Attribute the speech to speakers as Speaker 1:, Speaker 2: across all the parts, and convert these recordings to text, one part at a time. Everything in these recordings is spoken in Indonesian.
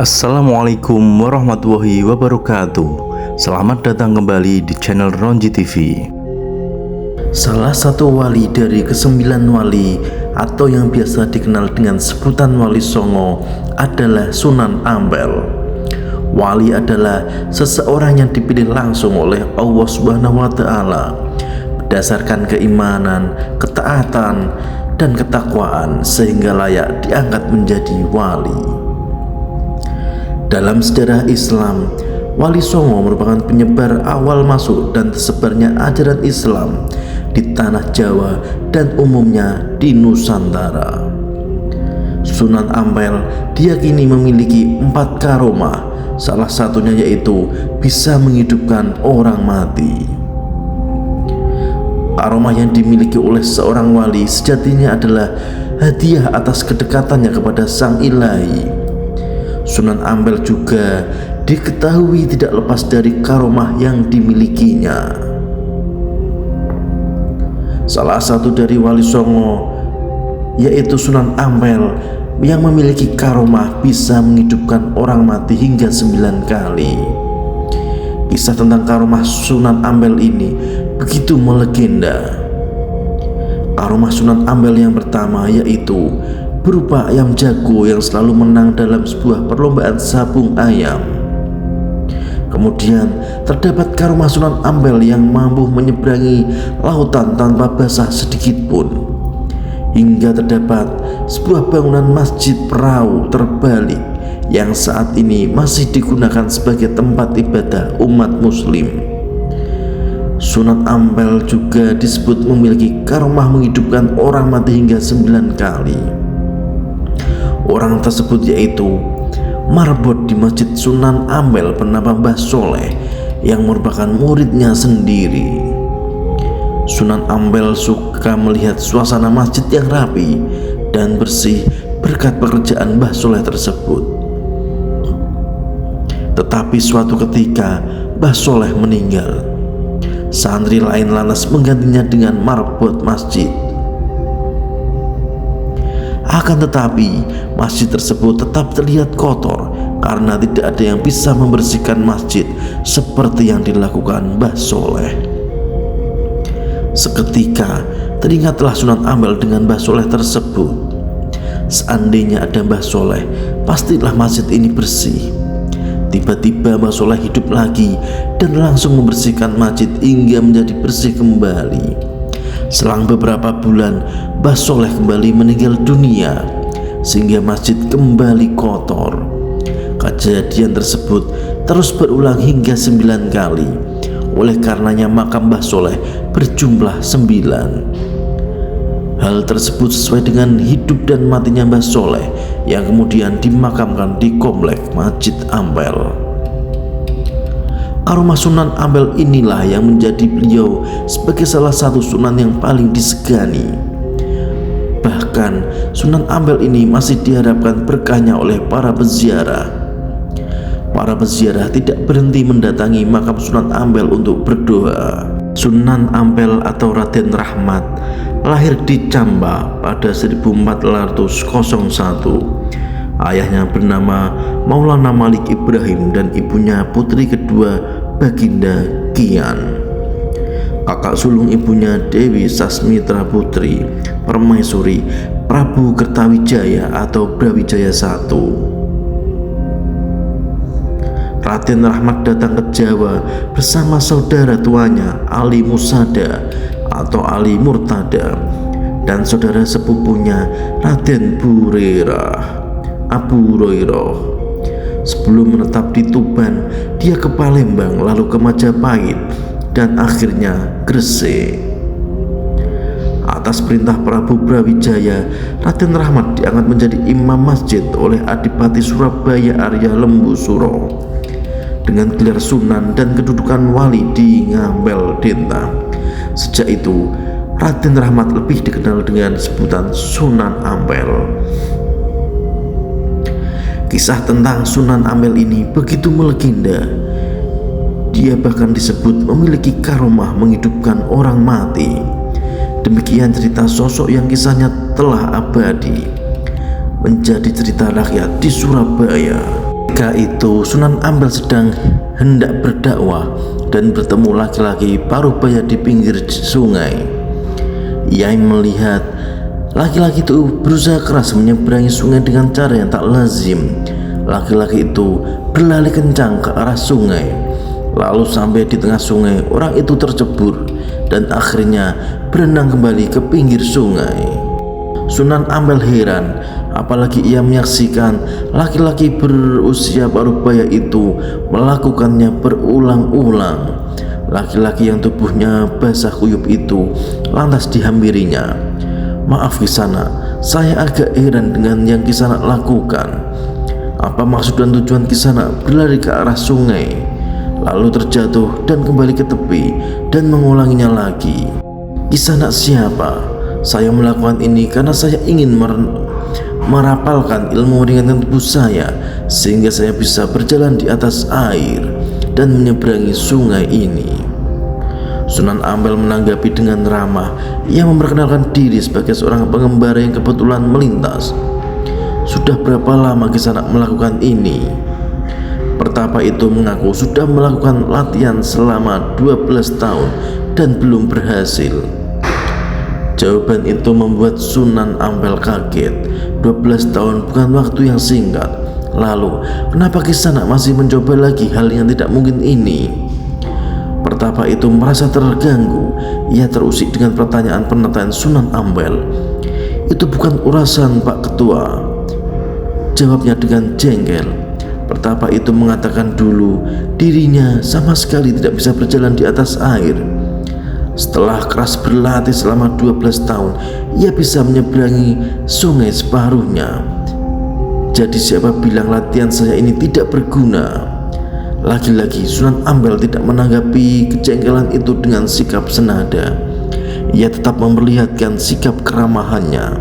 Speaker 1: Assalamualaikum warahmatullahi wabarakatuh. Selamat datang kembali di channel Ronji TV. Salah satu wali dari kesembilan wali atau yang biasa dikenal dengan sebutan Wali Songo adalah Sunan Ampel. Wali adalah seseorang yang dipilih langsung oleh Allah Subhanahu wa Ta'ala berdasarkan keimanan, ketaatan, dan ketakwaan sehingga layak diangkat menjadi wali. Dalam sejarah Islam, Wali Songo merupakan penyebar awal masuk dan tersebarnya ajaran Islam di tanah Jawa dan umumnya di Nusantara. Sunan Ampel diyakini memiliki 4 karomah, salah satunya yaitu bisa menghidupkan orang mati. Karomah yang dimiliki oleh seorang wali sejatinya adalah hadiah atas kedekatannya kepada Sang Ilahi. Sunan Ampel juga diketahui tidak lepas dari karomah yang dimilikinya. Salah satu dari Wali Songo yaitu Sunan Ampel yang memiliki karomah bisa menghidupkan orang mati hingga 9 kali. Kisah tentang karomah Sunan Ampel ini begitu melegenda. Karomah Sunan Ampel yang pertama yaitu berupa ayam jago yang selalu menang dalam sebuah perlombaan sabung ayam. Kemudian terdapat karomah Sunan Ampel yang mampu menyeberangi lautan tanpa basah sedikit pun, hingga terdapat sebuah bangunan masjid perahu terbalik yang saat ini masih digunakan sebagai tempat ibadah umat muslim. Sunan Ampel juga disebut memiliki karomah menghidupkan orang mati hingga 9 kali. Orang tersebut yaitu marbot di Masjid Sunan Ampel bernama Mbah Soleh yang merupakan muridnya sendiri. Sunan Ampel suka melihat suasana masjid yang rapi dan bersih berkat pekerjaan Mbah Soleh tersebut. Tetapi suatu ketika Mbah Soleh meninggal. Santri lain lantas menggantinya dengan marbot masjid. Akan tetapi masjid tersebut tetap terlihat kotor karena tidak ada yang bisa membersihkan masjid seperti yang dilakukan Mbah Soleh. Seketika teringatlah Sunan Ampel dengan Mbah Soleh tersebut. Seandainya ada Mbah Soleh, pastilah masjid ini bersih. Tiba-tiba Mbah Soleh hidup lagi dan langsung membersihkan masjid hingga menjadi bersih kembali. Selang beberapa bulan, Mbah Soleh kembali meninggal dunia sehingga masjid kembali kotor. Kejadian tersebut terus berulang hingga 9 kali. Oleh karenanya makam Mbah Soleh berjumlah 9. Hal tersebut sesuai dengan hidup dan matinya Mbah Soleh yang kemudian dimakamkan di komplek Masjid Ampel. Karomah Sunan Ampel inilah yang menjadi beliau sebagai salah satu sunan yang paling disegani. Bahkan Sunan Ampel ini masih diharapkan berkahnya oleh para peziarah. Para peziarah tidak berhenti mendatangi makam Sunan Ampel untuk berdoa. Sunan Ampel atau Raden Rahmat lahir di Camba pada 1401. Ayahnya bernama Maulana Malik Ibrahim dan ibunya putri kedua Baginda Kian. Kakak sulung ibunya Dewi Sasmitra Putri Permaisuri Prabu Kertawijaya atau Brawijaya I. Raden Rahmat datang ke Jawa bersama saudara tuanya Ali Musada atau Ali Murtada dan saudara sepupunya Raden Burerah Abu Hurairah. Sebelum menetap di Tuban, dia ke Palembang, lalu ke Majapahit, dan akhirnya Gresik. Atas perintah Prabu Brawijaya, Raden Rahmat diangkat menjadi imam masjid oleh Adipati Surabaya Arya Lembu Suro dengan gelar Sunan dan kedudukan wali di Ngampel Denta. Sejak itu, Raden Rahmat lebih dikenal dengan sebutan Sunan Ampel. Kisah tentang Sunan Ampel ini begitu melegenda. Dia bahkan disebut memiliki karomah menghidupkan orang mati. Demikian cerita sosok yang kisahnya telah abadi menjadi cerita rakyat di Surabaya. Ketika itu Sunan Ampel sedang hendak berdakwah dan bertemu laki-laki Parubaya di pinggir sungai. Ia melihat laki-laki itu berusaha keras menyeberangi sungai dengan cara yang tak lazim. Laki-laki itu berlari kencang ke arah sungai. Lalu sampai di tengah sungai, orang itu tercebur dan akhirnya berenang kembali ke pinggir sungai. Sunan Ampel heran, apalagi ia menyaksikan laki-laki berusia Parubaya itu melakukannya berulang-ulang. Laki-laki yang tubuhnya basah kuyup itu lantas dihampirinya. "Maaf Kisana, saya agak heran dengan yang Kisana lakukan. Apa maksud dan tujuan Kisana berlari ke arah sungai, lalu terjatuh dan kembali ke tepi dan mengulanginya lagi? Kisana siapa? Saya melakukan ini karena saya ingin merapalkan ilmu meringankan tubuh saya sehingga saya bisa berjalan di atas air dan menyeberangi sungai ini." Sunan Ampel menanggapi dengan ramah. Ia memperkenalkan diri sebagai seorang pengembara yang kebetulan melintas. "Sudah berapa lama Kisana melakukan ini?" Pertapa itu mengaku sudah melakukan latihan selama 12 tahun dan belum berhasil. Jawaban itu membuat Sunan Ampel kaget. 12 tahun bukan waktu yang singkat. Lalu, kenapa Kisana masih mencoba lagi hal yang tidak mungkin ini? Pertapa itu merasa terganggu. Ia terusik dengan pertanyaan Sunan Ampel. "Itu bukan urusan Pak Ketua," jawabnya dengan jengkel. Pertapa itu mengatakan dulu dirinya sama sekali tidak bisa berjalan di atas air. Setelah keras berlatih selama 12 tahun, ia bisa menyeberangi sungai separuhnya. Jadi siapa bilang latihan saya ini tidak berguna? Lagi-lagi Sunan Ampel tidak menanggapi kejengkelan itu dengan sikap senada. Ia tetap memperlihatkan sikap keramahannya.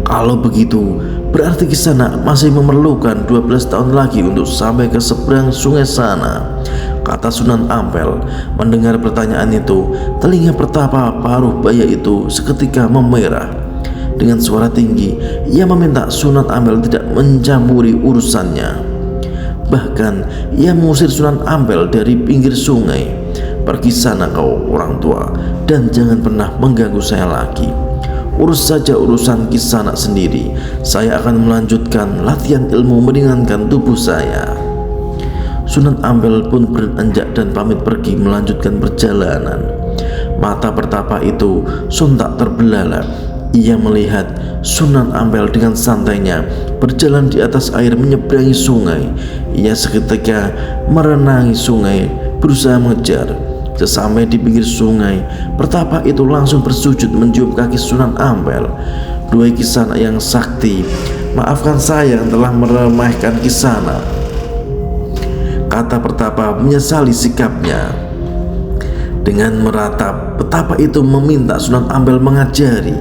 Speaker 1: "Kalau begitu, berarti Kisana masih memerlukan 12 tahun lagi untuk sampai ke seberang sungai sana," kata Sunan Ampel. Mendengar pertanyaan itu, telinga Pertapa Parubaya itu seketika memerah. Dengan suara tinggi, ia meminta Sunan Ampel tidak mencampuri urusannya. Bahkan, ia mengusir Sunan Ampel dari pinggir sungai. "Pergi sana kau orang tua, dan jangan pernah mengganggu saya lagi. Urus saja urusan Kisana sendiri. Saya akan melanjutkan latihan ilmu meringankan tubuh saya." Sunan Ampel pun beranjak dan pamit pergi melanjutkan perjalanan. Mata Pertapa itu sontak terbelalak. Ia melihat Sunan Ampel dengan santainya berjalan di atas air menyeberangi sungai. Ia seketika merenangi sungai, berusaha mengejar. Sesampai di pinggir sungai, Pertapa itu langsung bersujud mencium kaki Sunan Ampel. "Duhai Kisana yang sakti, maafkan saya yang telah meremehkan Kisana," kata Pertapa menyesali sikapnya. Dengan meratap, Pertapa itu meminta Sunan Ampel mengajari.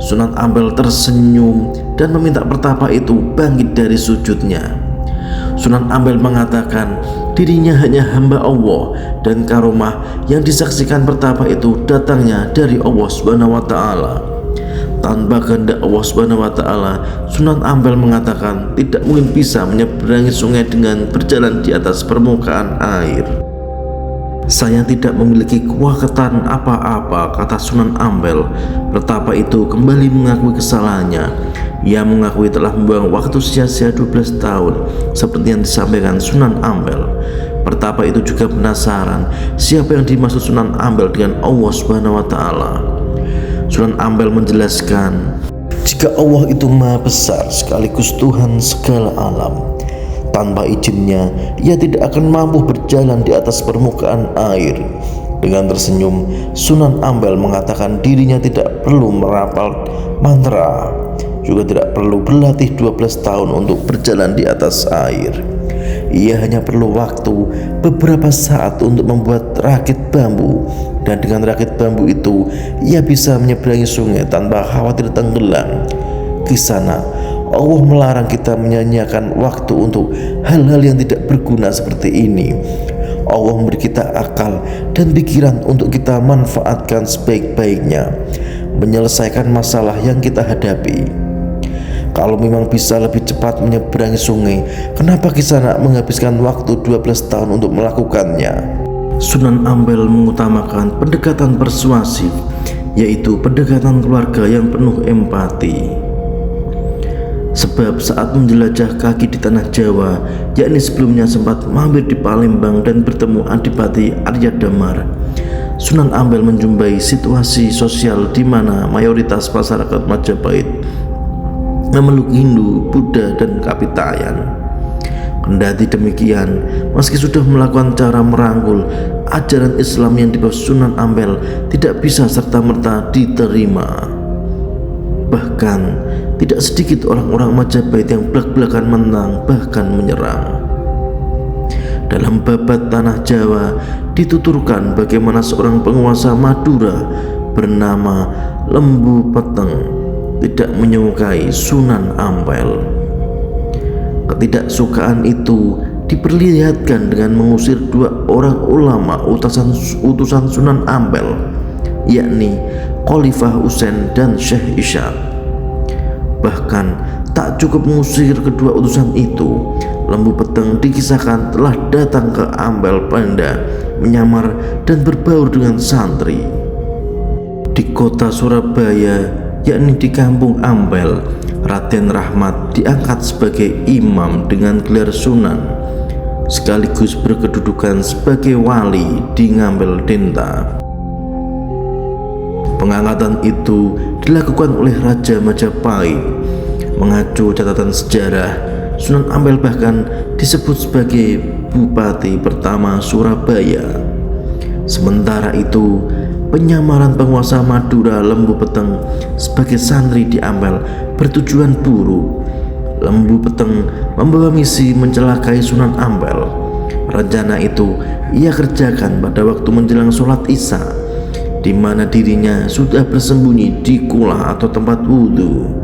Speaker 1: Sunan Ampel tersenyum dan meminta Pertapa itu bangkit dari sujudnya. Sunan Ampel mengatakan dirinya hanya hamba Allah dan karomah yang disaksikan Pertapa itu datangnya dari Allah SWT. Tanpa kehendak Allah SWT, Sunan Ampel mengatakan tidak mungkin bisa menyeberangi sungai dengan berjalan di atas permukaan air. "Saya tidak memiliki kekuatan apa-apa," kata Sunan Ampel. Pertapa itu kembali mengakui kesalahannya. Ia mengakui telah membuang waktu sia-sia 12 tahun seperti yang disampaikan Sunan Ampel. Pertapa itu juga penasaran siapa yang dimaksud Sunan Ampel dengan Allah SWT. Sunan Ampel menjelaskan, "Jika Allah itu Maha Besar sekaligus Tuhan segala alam, tanpa izinnya, ia tidak akan mampu berjalan di atas permukaan air." Dengan tersenyum, Sunan Ampel mengatakan dirinya tidak perlu merapal mantra, juga tidak perlu berlatih 12 tahun untuk berjalan di atas air. Ia hanya perlu waktu beberapa saat untuk membuat rakit bambu, dan dengan rakit bambu itu, ia bisa menyeberangi sungai tanpa khawatir tenggelam. Kisana, Allah melarang kita menyanyiakan waktu untuk hal-hal yang tidak berguna seperti ini. Allah memberi kita akal dan pikiran untuk kita manfaatkan sebaik-baiknya, menyelesaikan masalah yang kita hadapi. Kalau memang bisa lebih cepat menyeberangi sungai, kenapa Kisanak menghabiskan waktu 12 tahun untuk melakukannya? Sunan Ampel mengutamakan pendekatan persuasif, yaitu pendekatan keluarga yang penuh empati. Sebab saat menjelajah kaki di tanah Jawa, yakni sebelumnya sempat mampir di Palembang dan bertemu Adipati Arya Damar, Sunan Ampel menjumpai situasi sosial di mana mayoritas masyarakat Majapahit memeluk Hindu, Buddha, dan Kapitayan. Kendati demikian, meski sudah melakukan cara merangkul, ajaran Islam yang dibawa Sunan Ampel tidak bisa serta-merta diterima. Bahkan tidak sedikit orang-orang Majapahit yang belak-belakan menang, bahkan menyerang. Dalam babat Tanah Jawa dituturkan bagaimana seorang penguasa Madura bernama Lembu Peteng tidak menyukai Sunan Ampel. Ketidaksukaan itu diperlihatkan dengan mengusir 2 orang ulama utusan Sunan Ampel, yakni Khalifah Husain dan Syekh Ishaq. Bahkan tak cukup mengusir kedua utusan itu, Lembu Peteng dikisahkan telah datang ke Ampel Penda, menyamar dan berbaur dengan santri. Di kota Surabaya, yakni di kampung Ampel, Raden Rahmat diangkat sebagai imam dengan gelar Sunan, sekaligus berkedudukan sebagai wali di Ngampel Denta. Pengangkatan itu dilakukan oleh Raja Majapahit. Mengacu catatan sejarah, Sunan Ampel bahkan disebut sebagai Bupati pertama Surabaya. Sementara itu, penyamaran penguasa Madura Lembu Peteng sebagai santri di Ampel bertujuan buruk. Lembu Peteng membawa misi mencelakai Sunan Ampel. Rencana itu ia kerjakan pada waktu menjelang sholat Isya, di mana dirinya sudah bersembunyi di kulah atau tempat wudhu.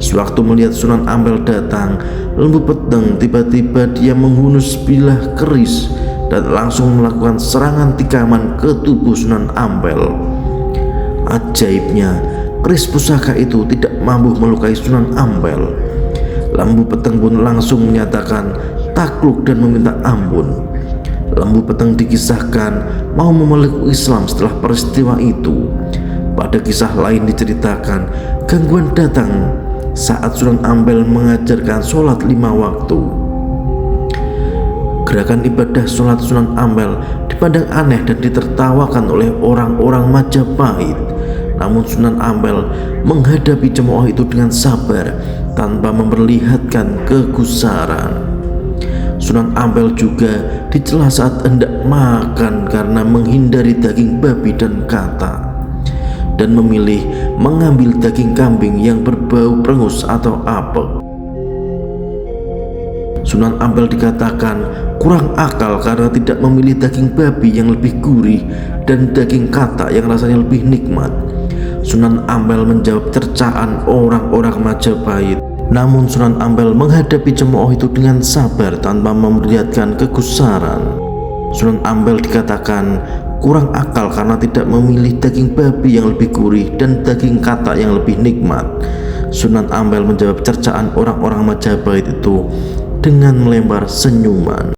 Speaker 1: Sewaktu melihat Sunan Ampel datang, Lembu Peteng tiba-tiba dia menghunus bilah keris dan langsung melakukan serangan tikaman ke tubuh Sunan Ampel. Ajaibnya, keris pusaka itu tidak mampu melukai Sunan Ampel. Lembu Peteng pun langsung menyatakan takluk dan meminta ampun. Lembu Peteng dikisahkan mau memeluk Islam setelah peristiwa itu. Pada kisah lain diceritakan gangguan datang saat Sunan Ampel mengajarkan sholat 5 waktu. Gerakan ibadah sholat Sunan Ampel dipandang aneh dan ditertawakan oleh orang-orang Majapahit. Namun Sunan Ampel menghadapi cemooh itu dengan sabar tanpa memperlihatkan kegusaran. Sunan Ampel juga dicela saat hendak makan karena menghindari daging babi dan kata, dan memilih mengambil daging kambing yang berbau perengus atau apek. Sunan Ampel dikatakan kurang akal karena tidak memilih daging babi yang lebih gurih dan daging kata yang rasanya lebih nikmat. Sunan Ampel menjawab cercaan orang-orang Majapahit. Namun Sunan Ampel menghadapi cemooh itu dengan sabar tanpa memperlihatkan kegusaran. Sunan Ampel dikatakan kurang akal karena tidak memilih daging babi yang lebih gurih dan daging kata yang lebih nikmat. Sunan Ampel menjawab cercaan orang-orang Majapahit itu dengan melempar senyuman.